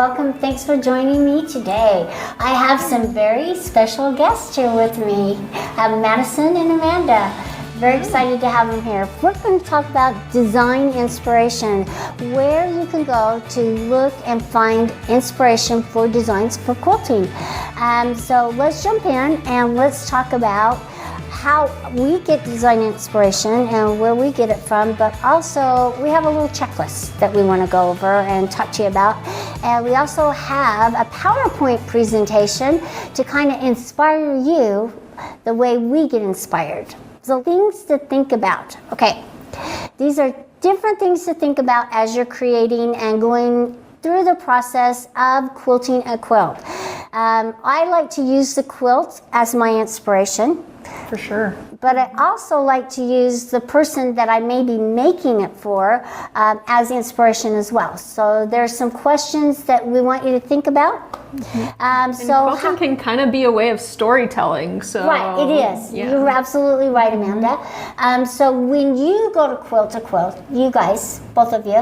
welcome. Thanks for joining me today. I have some very special guests here with me. I have Madison and Amanda. Very excited to have them here. We're going to talk about design inspiration, where you can go to look and find inspiration for designs for quilting. So let's jump in and let's talk about how we get design inspiration and where we get it from, but also we have a little checklist that we want to go over and talk to you about. And we also have a PowerPoint presentation to kind of inspire you the way we get inspired. So things to think about. Okay, these are different things to think about as you're creating and going through the process of quilting a quilt. I like to use the quilt as my inspiration. For sure. But I also like to use the person that I may be making it for as inspiration as well. So there's some questions that we want you to think about. And quilting can kind of be a way of storytelling. So right, it is. Yeah. You're absolutely right, Amanda. So when you go to quilt a quilt, you guys, both of you,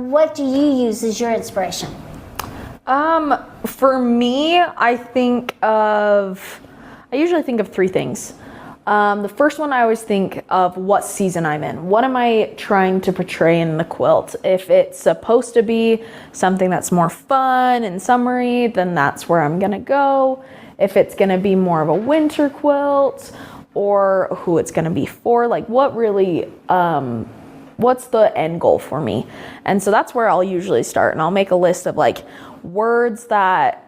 what do you use as your inspiration? For me, I usually think of three things. The first one, I always think of what season I'm in. What am I trying to portray in the quilt? If it's supposed to be something that's more fun and summery, then that's where I'm gonna go. If it's gonna be more of a winter quilt, or who it's gonna be for, like what really, what's the end goal for me? And so that's where I'll usually start, and I'll make a list of like words that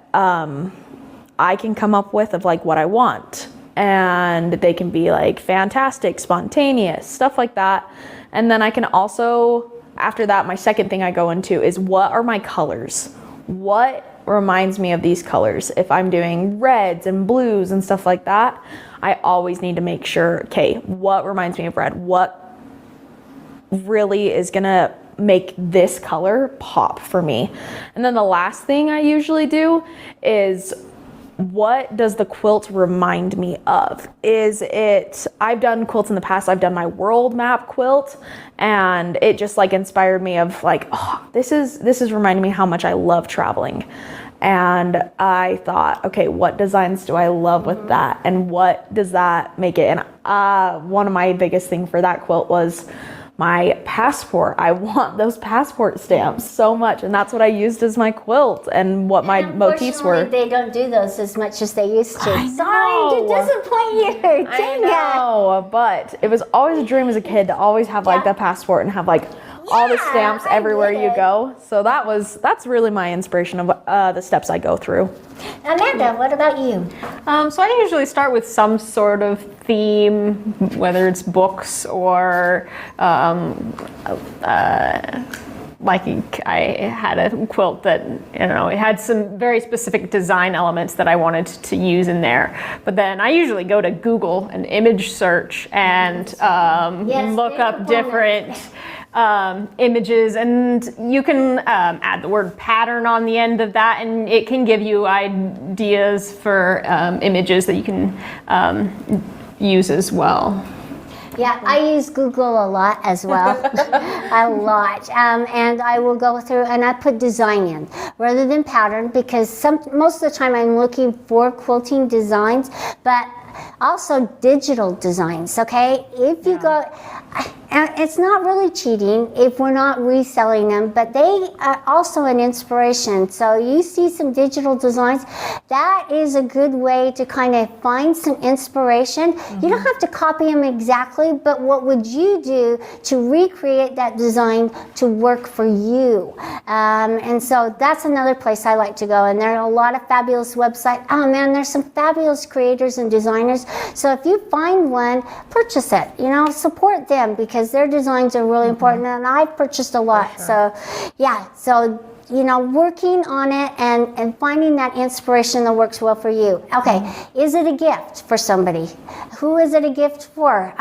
I can come up with of like what I want, and they can be like fantastic, spontaneous, stuff like that. And then I can also, after that, my second thing I go into is what are my colors? What reminds me of these colors? If I'm doing reds and blues and stuff like that, I always need to make sure, okay, what reminds me of red? What really is gonna make this color pop for me? And then the last thing I usually do is, what does the quilt remind me of? I've done quilts in the past. I've done my world map quilt, and it just like inspired me of like, oh, this is reminding me how much I love traveling. And I thought, okay, what designs do I love with that? And what does that make it? And one of my biggest thing for that quilt was my passport. I want those passport stamps so much, and that's what I used as my quilt and what my motifs were. They don't do those as much as they used to. Sorry to disappoint you. I know, but it was always a dream as a kid to always have like the passport and have like all the stamps everywhere you go. So that's really my inspiration of the steps I go through. Amanda, what about you? So I usually start with some sort of theme, whether it's books or like I had a quilt that, it had some very specific design elements that I wanted to use in there. But then I usually go to Google and image search and look up different images, and you can add the word pattern on the end of that, and it can give you ideas for images that you can use as well. Yeah, I use Google a lot as well, a lot, and I will go through and I put design in rather than pattern, because most of the time I'm looking for quilting designs, but also digital designs. Okay, if you go, it's not really cheating if we're not reselling them, but they are also an inspiration. So you see some digital designs, that is a good way to kind of find some inspiration. You don't have to copy them exactly, but what would you do to recreate that design to work for you? And so that's another place I like to go, and there are a lot of fabulous websites. Oh man, there's some fabulous creators and designers. So if you find one, purchase it, support them, because their designs are really important, and I've purchased a lot. Sure. So working on it and finding that inspiration that works well for you. Okay, is it a gift for somebody? Who is it a gift for?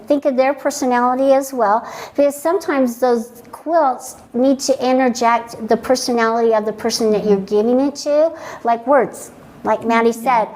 Think of their personality as well, because sometimes those quilts need to interject the personality of the person that you're giving it to, like words. like Maddie said,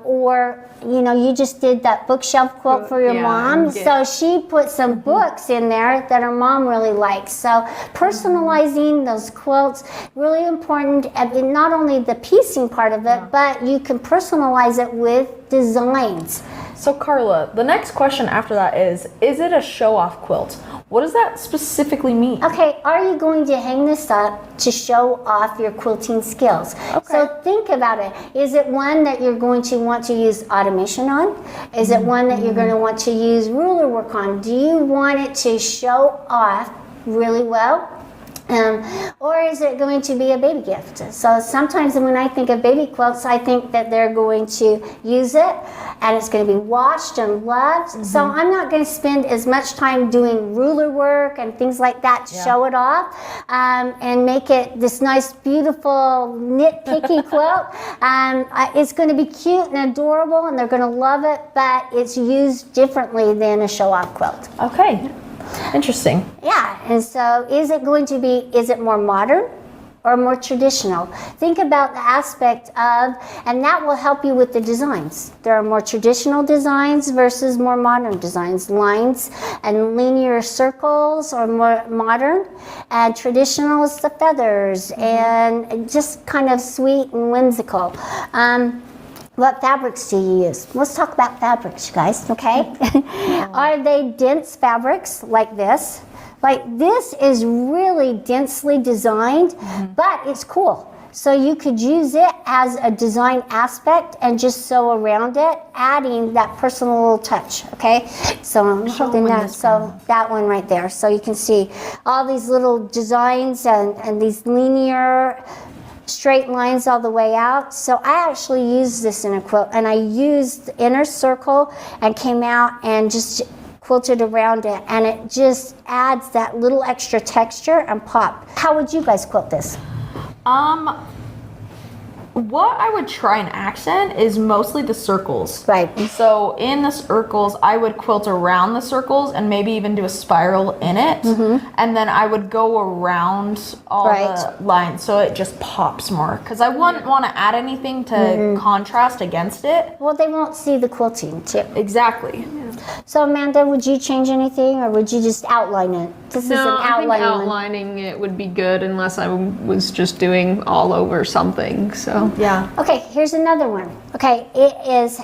or you just did that bookshelf quilt for your mom, so she put some books in there that her mom really likes. So personalizing those quilts, really important, and not only the piecing part of it, but you can personalize it with designs. So Carla, the next question after that is it a show-off quilt? What does that specifically mean? Okay, are you going to hang this up to show off your quilting skills? Okay. So think about it. Is it one that you're going to want to use automation on? Is it one that you're going to want to use ruler work on? Do you want it to show off really well? Or is it going to be a baby gift? So sometimes when I think of baby quilts, I think that they're going to use it and it's going to be washed and loved. So I'm not going to spend as much time doing ruler work and things like that to show it off and make it this nice, beautiful, nitpicky quilt. It's going to be cute and adorable and they're going to love it, but it's used differently than a show-off quilt. Okay. Interesting. Yeah, and so is it more modern or more traditional? Think about the aspect of, and that will help you with the designs. There are more traditional designs versus more modern designs. Lines and linear circles are more modern, and traditional is the feathers and just kind of sweet and whimsical. What fabrics do you use? Let's talk about fabrics, you guys, okay? Are they dense fabrics like this? Like this is really densely designed, but it's cool. So you could use it as a design aspect and just sew around it, adding that personal little touch, okay? So I'm holding that, so that one right there. So you can see all these little designs and these linear straight lines all the way out. So I actually used this in a quilt, and I used the inner circle and came out and just quilted around it, and it just adds that little extra texture and pop. How would you guys quilt this? What I would try and accent is mostly the circles. Right. So in the circles, I would quilt around the circles and maybe even do a spiral in it. And then I would go around all the lines so it just pops more. Because I wouldn't want to add anything to contrast against it. Well, they won't see the quilting too. Exactly. So Amanda, would you change anything, or would you just outline it? This is an I think outline one. outlining it would be good unless I was just doing all over something. So Yeah. Okay, here's another one. Okay, it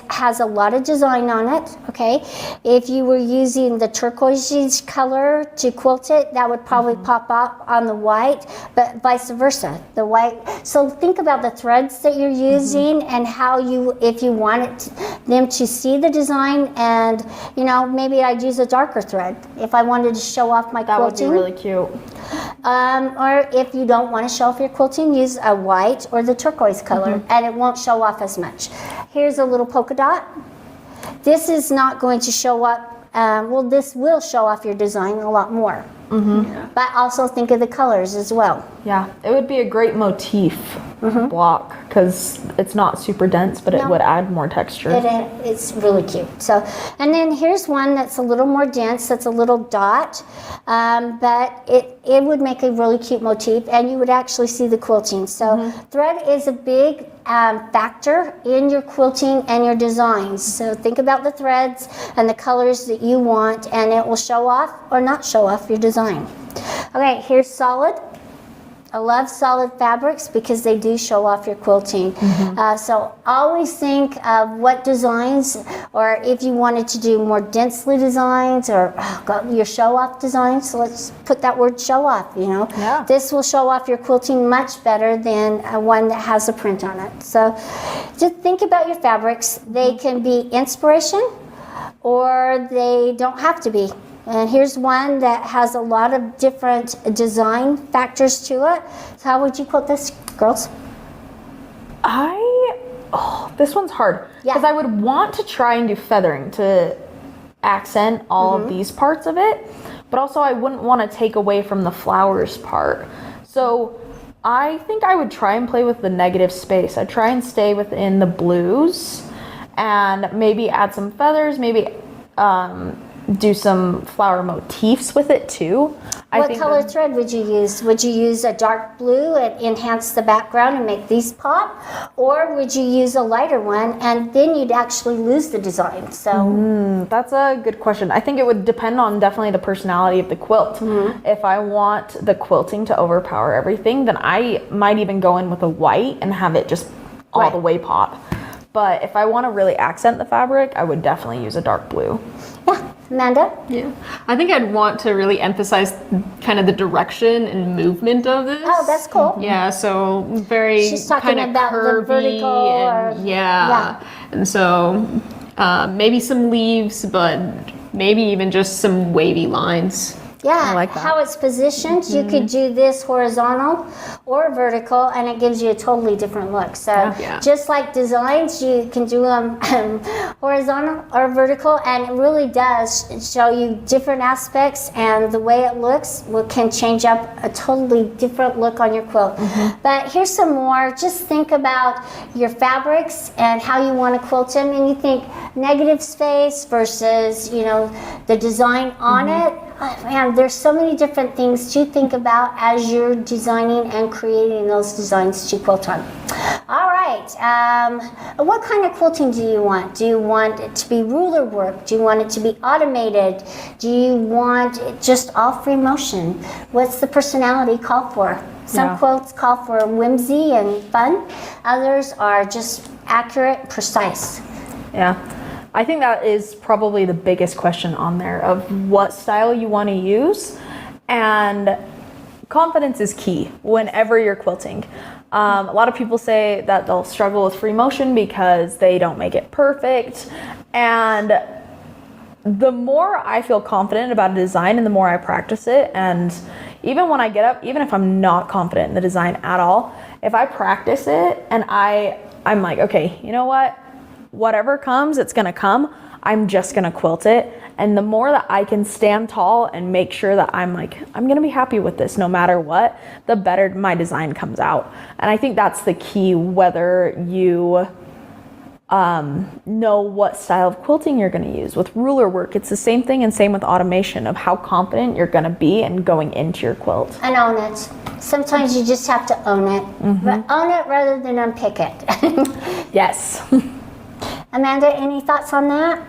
has a lot of design on it. Okay, if you were using the turquoise color to quilt it, that would probably pop up on the white, but vice versa, the white. So think about the threads that you're using and how if you wanted them to see the design, and maybe I'd use a darker thread if I wanted to show off my That would be quilting. really cute. Or if you don't want to show off your quilting, use a white or the turquoise color, and it won't show off as much. Here's a little polka dot. This is not going to show up, this will show off your design a lot more. But also think of the colors as well. Yeah, it would be a great motif block because it's not super dense, but it would add more texture. It's really cute. So, and then here's one that's a little more dense. That's a little dot, but it would make a really cute motif, and you would actually see the quilting. So, thread is a big factor in your quilting and your designs. So think about the threads and the colors that you want, and it will show off or not show off your design. Okay, here's solid. I love solid fabrics because they do show off your quilting. So always think of what designs, or if you wanted to do more densely designs or your show off designs. So let's put that word show off, Yeah. This will show off your quilting much better than one that has a print on it. So just think about your fabrics. They can be inspiration or they don't have to be. And here's one that has a lot of different design factors to it. So how would you quilt this, girls? This one's hard. Yeah. Because I would want to try and do feathering to accent all of these parts of it. But also I wouldn't want to take away from the flowers part. So I think I would try and play with the negative space. I'd try and stay within the blues and maybe add some feathers, maybe do some flower motifs with it too. What color thread would you use? Would you use a dark blue and enhance the background and make these pop? Or would you use a lighter one and then you'd actually lose the design? So That's a good question. I think it would depend on definitely the personality of the quilt. If I want the quilting to overpower everything, then I might even go in with a white and have it just all the way pop. But if I want to really accent the fabric, I would definitely use a dark blue. yeah, Amanda? Yeah, I think I'd want to really emphasize kind of the direction and movement of this. Oh, that's cool. Yeah, so very She's talking kind of about the curvy vertical and or- yeah. And so maybe some leaves, but maybe even just some wavy lines. Yeah, I like that. how it's positioned. You could do this horizontal or vertical, and it gives you a totally different look. So Yeah. just like designs, you can do them horizontal or vertical, and it really does show you different aspects, and the way it looks can change up a totally different look on your quilt. But here's some more. Just think about your fabrics and how you want to quilt them, and you think negative space versus, the design on it. Oh, man, there's so many different things to think about as you're designing and creating those designs to quilt on. All right, what kind of quilting do you want? Do you want it to be ruler work? Do you want it to be automated? Do you want it just all free motion? What's the personality call for? Some quilts call for whimsy and fun. Others are just accurate, precise. Yeah. I think that is probably the biggest question on there of what style you want to use, and confidence is key whenever you're quilting. A lot of people say that they'll struggle with free motion because they don't make it perfect, and the more I feel confident about a design and the more I practice it, and even when I get up, even if I'm not confident in the design at all, if I practice it and I'm like, okay, you know what? Whatever comes, it's gonna come. I'm just gonna quilt it. And the more that I can stand tall and make sure that I'm gonna be happy with this no matter what, the better my design comes out. And I think that's the key, whether you know what style of quilting you're gonna use. With ruler work, it's the same thing, and same with automation, of how confident you're gonna be in going into your quilt. And own it. Sometimes you just have to own it. But own it rather than unpick it. Yes. Amanda, any thoughts on that?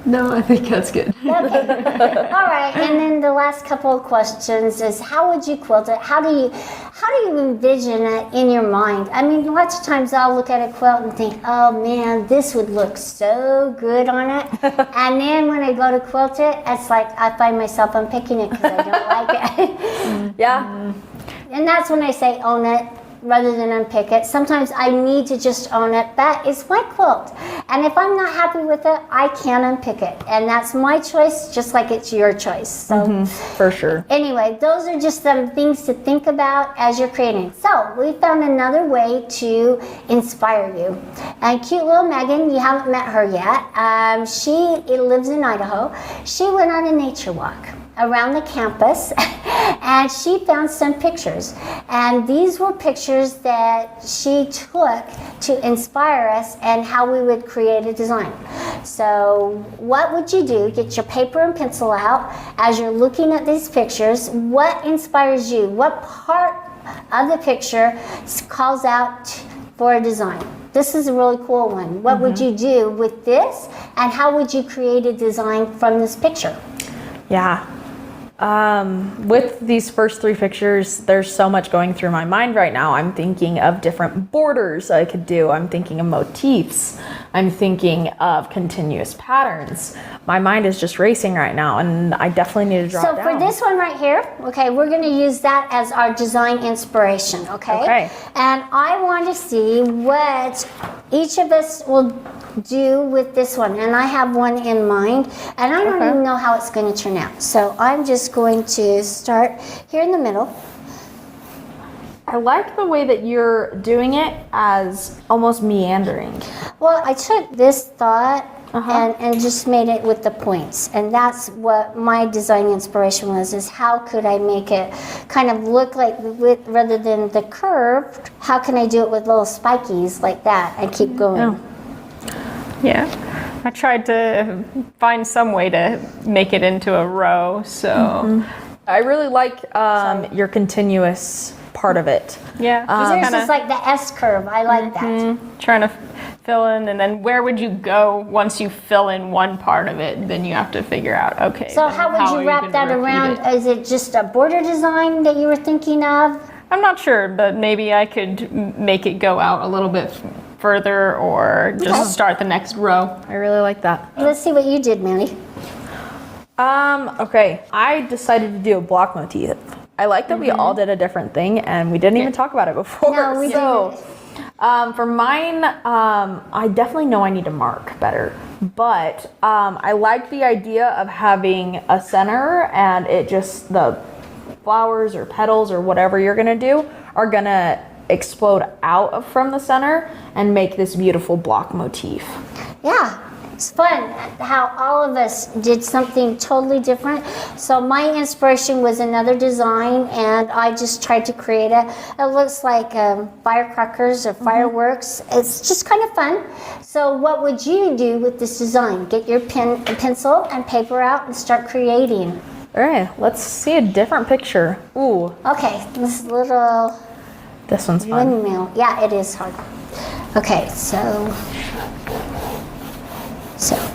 No, I think that's good. Okay. All right. And then the last couple of questions is, how would you quilt it? How do you envision it in your mind? I mean, lots of times I'll look at a quilt and think, oh man, this would look so good on it. And then when I go to quilt it, it's like I find myself unpicking it because I don't like it. Yeah. And that's when I say own it rather than unpick it. Sometimes I need to just own it, but it's my quilt. And if I'm not happy with it, I can unpick it. And that's my choice, just like it's your choice. So For sure. anyway, those are just some things to think about as you're creating. So we found another way to inspire you. And cute little Megan, you haven't met her yet. She lives in Idaho. She went on a nature walk around the campus and she found some pictures, and these were pictures that she took to inspire us and how we would create a design. So what would you do? Get your paper and pencil out as you're looking at these pictures. What inspires you? What part of the picture calls out for a design? This is a really cool one. What would you do with this, and how would you create a design from this picture? Yeah. With these first three pictures, there's so much going through my mind right now. I'm thinking of different borders I could do. I'm thinking of motifs. I'm thinking of continuous patterns. My mind is just racing right now, and I definitely need to drop So down. for this one right here, okay, we're going to use that as our design inspiration, okay? Okay. And I want to see what each of us will do with this one. And I have one in mind, and I don't even know how it's going to turn out. So I'm just going to start here in the middle. I like the way that you're doing it as almost meandering. Well, I took this thought and just made it with the points. And that's what my design inspiration was, is how could I make it kind of look like, rather than the curved, how can I do it with little spikies like that and keep going? Oh. Yeah, I tried to find some way to make it into a row, so I really like your continuous part of it. Yeah. Yours is like the S curve. I like that. Trying to fill in, and then where would you go once you fill in one part of it? Then you have to figure out, okay. So then how would are you wrap gonna that repeat around? it? Is it just a border design that you were thinking of? I'm not sure, but maybe I could make it go out a little bit further, or just start the next row. I really like that. Let's see what you did, Mandy. Okay, I decided to do a block motif. I like that we all did a different thing, and we didn't even talk about it before. No, we didn't. For mine, I definitely know I need to mark better, but I like the idea of having a center, and it just, the flowers or petals or whatever you're gonna do are gonna explode out from the center and make this beautiful block motif. Yeah, it's fun how all of us did something totally different. So my inspiration was another design, and I just tried to create it. It looks like firecrackers or fireworks. It's just kind of fun. So what would you do with this design? Get your pencil and paper out and start creating. All right, let's see a different picture. Ooh, Okay, this little this one's fun. windmill. Yeah, it is hard. Okay, so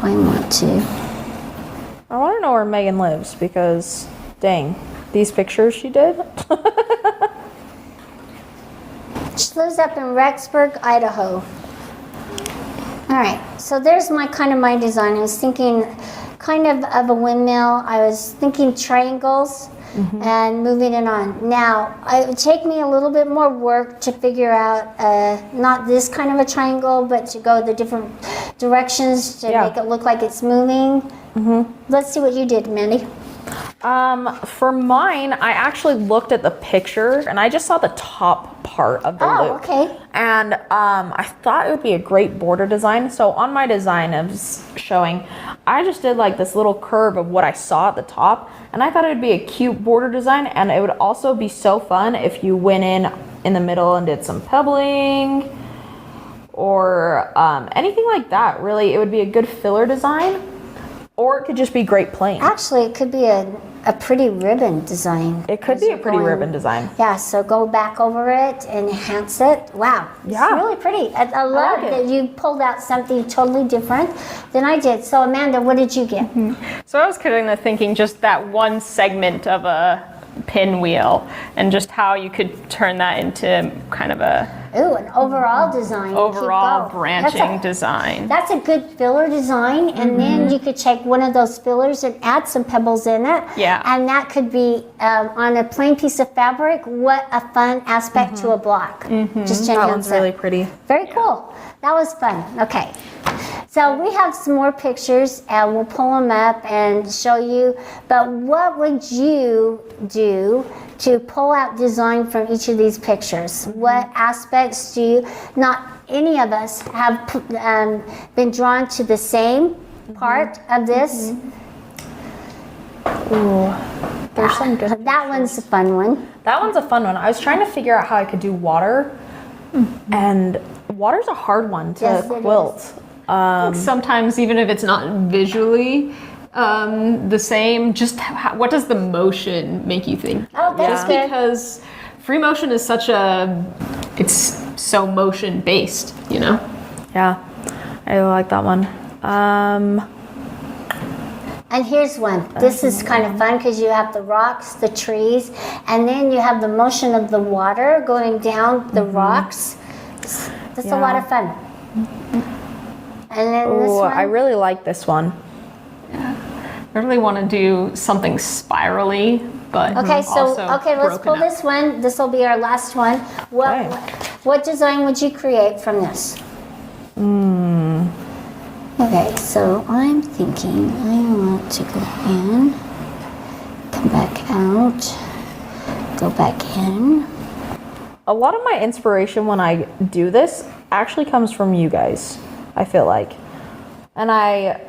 I want to. I want to know where Megan lives because, dang, these pictures she did. She lives up in Rexburg, Idaho. All right, so there's my design. I was thinking kind of a windmill. I was thinking triangles and moving it on. Now, it would take me a little bit more work to figure out not this kind of a triangle, but to go the different directions to make it look like it's moving. Let's see what you did, Mandy. For mine, I actually looked at the picture and I just saw the top part of the loop. Okay. And I thought it would be a great border design. So on my design of showing, I just did like this little curve of what I saw at the top. And I thought it would be a cute border design. And it would also be so fun if you went in the middle and did some pebbling or anything like that. Really, it would be a good filler design. Or it could just be great plain. Actually, it could be a pretty ribbon design. It could be a pretty ribbon design. Yeah, so go back over it and enhance it. Wow, Yeah. it's really pretty. I love like it. that you pulled out something totally different than I did. So Amanda, what did you get? So I was kind of thinking just that one segment of a pinwheel, and just how you could turn that into kind of a Ooh, an overall design. overall Keep going. branching design. That's a good filler design, and then you could take one of those fillers and add some pebbles in it. Yeah. And that could be on a plain piece of fabric. What a fun aspect to a block. Just to That enhance one's it. really pretty. Very cool. That was fun. Okay. So we have some more pictures and we'll pull them up and show you. But what would you do to pull out design from each of these pictures? What aspects do you, not any of us have been drawn to the same part of this? Ooh, there's some good. That one's a fun one. That one's a fun one. I was trying to figure out how I could do water, and water's a hard one to Yes, it quilt. Sometimes even if it's not visually the same, just what does the motion make you think? Oh, that's Just good. because free motion is it's so motion based, you know? Yeah, I really like that one. And here's one. This is kind of fun because you have the rocks, the trees, and then you have the motion of the water going down the rocks. That's a lot of fun. And then this Oh, one. I really like this one. I really want to do something spirally, but Okay, so also let's pull broken up. this one. This will be our last one. What design would you create from this? Okay, so I'm thinking I want to go in, come back out, go back in. A lot of my inspiration when I do this actually comes from you guys, I feel like. And I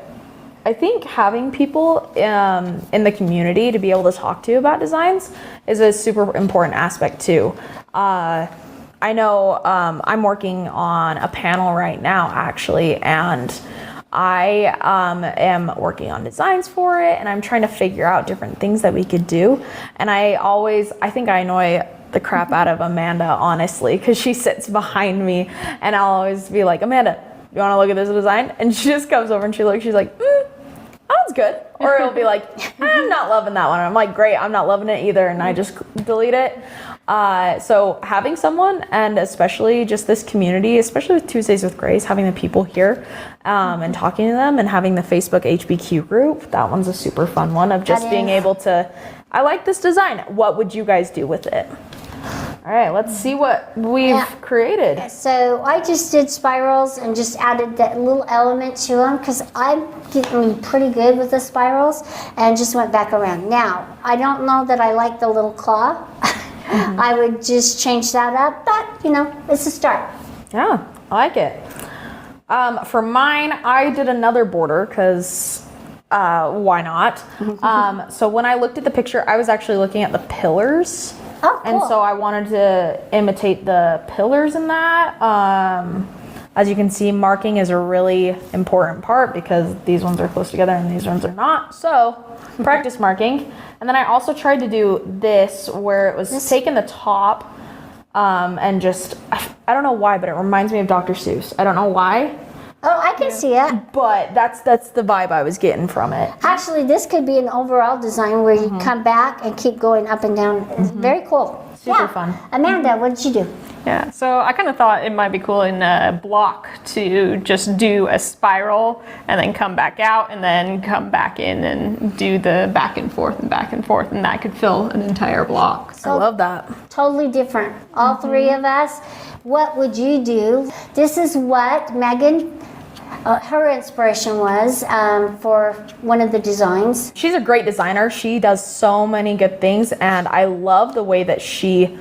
think having people in the community to be able to talk to about designs is a super important aspect too. I know I'm working on a panel right now actually, and I am working on designs for it, and I'm trying to figure out different things that we could do. And I think I annoy the crap out of Amanda, honestly, because she sits behind me, and I'll always be like, Amanda, you want to look at this design? And she just comes over and she's like, that's good. Or it'll be like, I'm not loving that one. I'm like, great, I'm not loving it either, and I just delete it. So having someone, and especially just this community, especially with Tuesdays with Grace, having the people here and talking to them, and having the Facebook HBQ group, that one's a super fun one of just being able to, I like this design. What would you guys do with it? All right, let's see what we've created. So I just did spirals and just added that little element to them because I'm getting pretty good with the spirals, and just went back around. Now, I don't know that I like the little claw. I would just change that up, but it's a start. Yeah, I like it. For mine, I did another border because why not? So when I looked at the picture, I was actually looking at the pillars. Oh, cool. And so I wanted to imitate the pillars in that. As you can see, marking is a really important part because these ones are close together and these ones are not. So practice marking. And then I also tried to do this where it was taking the top and just, I don't know why, but it reminds me of Dr. Seuss. I don't know why. Oh, I can see it. But that's the vibe I was getting from it. Actually, this could be an overall design where you come back and keep going up and down. It's very cool. Super fun. Amanda, what did you do? Yeah, so I kind of thought it might be cool in a block to just do a spiral and then come back out and then come back in and do the back and forth, and that could fill an entire block. I love that. Totally different. All three of us. What would you do? This is what Megan, her inspiration was for one of the designs. She's a great designer. She does so many good things, and I love the way that she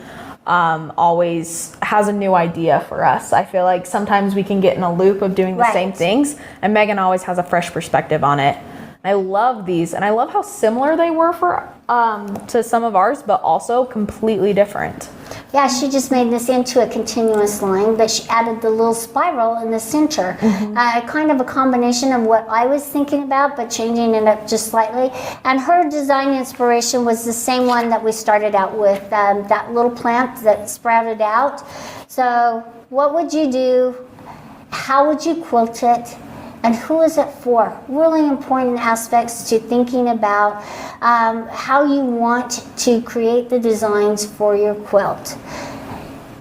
always has a new idea for us. I feel like sometimes we can get in a loop of doing the same things, and Megan always has a fresh perspective on it. I love these, and I love how similar they were for to some of ours, but also completely different. Yeah, she just made this into a continuous line, but she added the little spiral in the center. Kind of a combination of what I was thinking about, but changing it up just slightly. And her design inspiration was the same one that we started out with, that little plant that sprouted out. So what would you do? How would you quilt it? And who is it for? Really important aspects to thinking about how you want to create the designs for your quilt.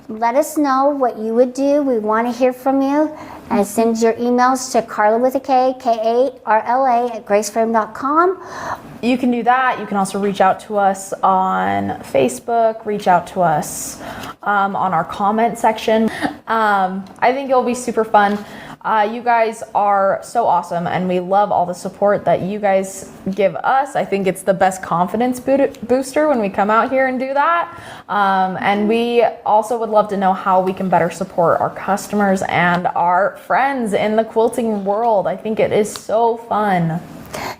Let us know what you would do. We want to hear from you. And send your emails to Carla with a K, K-A-R-L-A @graceframe.com. You can do that. You can also reach out to us on Facebook, reach out to us on our comment section. I think it'll be super fun. You guys are so awesome, and we love all the support that you guys give us. I think it's the best confidence booster when we come out here and do that. And we also would love to know how we can better support our customers and our friends in the quilting world. I think it is so fun.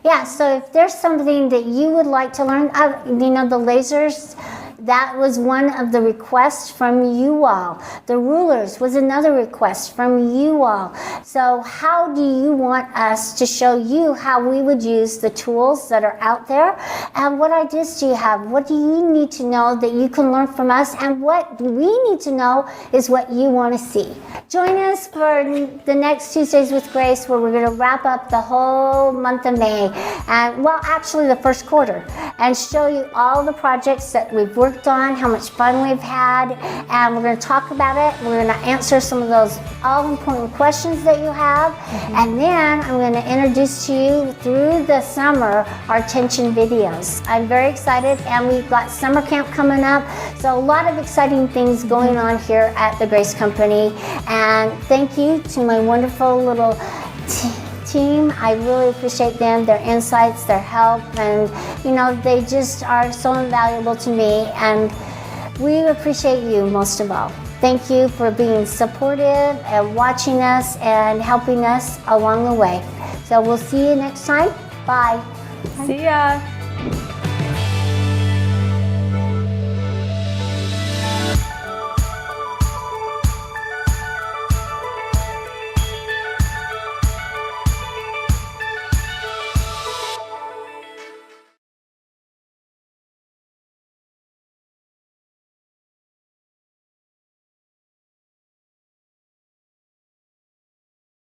Yeah, so if there's something that you would like to learn, the lasers, that was one of the requests from you all. The rulers was another request from you all. So how do you want us to show you how we would use the tools that are out there? And what ideas do you have? What do you need to know that you can learn from us? And what we need to know is what you want to see. Join us for the next Tuesdays with Grace, where we're going to wrap up the whole month of May, and well, actually the first quarter, and show you all the projects that we've worked on, how much fun we've had, and we're going to talk about it. We're going to answer some of those all-important questions that you have, and then I'm going to introduce to you through the summer our tension videos. I'm very excited, and we've got summer camp coming up, so a lot of exciting things going on here at the Grace Company. And thank you to my wonderful little team. I really appreciate them, their insights, their help, and they just are so invaluable to me, and we appreciate you most of all. Thank you for being supportive and watching us and helping us along the way. So we'll see you next time. Bye. See ya.